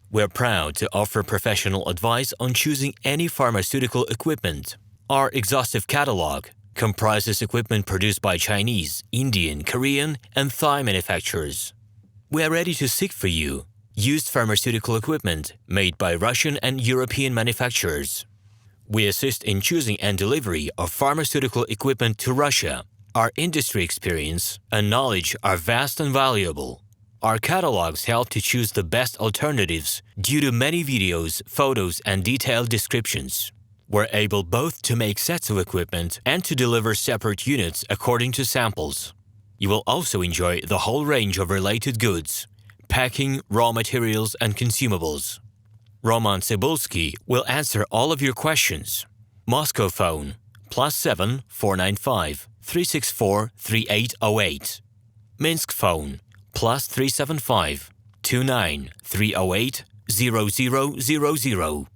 We're proud to offer professional advice on choosing any pharmaceutical equipment. Our exhaustive catalog comprises equipment produced by Chinese, Indian, Korean, and Thai manufacturers. We are ready to seek for you used pharmaceutical equipment made by Russian and European manufacturers. We assist in choosing and delivery of pharmaceutical equipment to Russia. Our industry experience and knowledge are vast and valuable. Our catalogs help to choose the best alternatives due to many videos, photos, and detailed descriptions. We're able both to make sets of equipment and to deliver separate units according to samples. You will also enjoy the whole range of related goods, packing, raw materials, and consumables. RomanTsibulsky will answer all of your questions. Moscow phone +7 495 364 3808. Minsk phone +375 29 308 0000.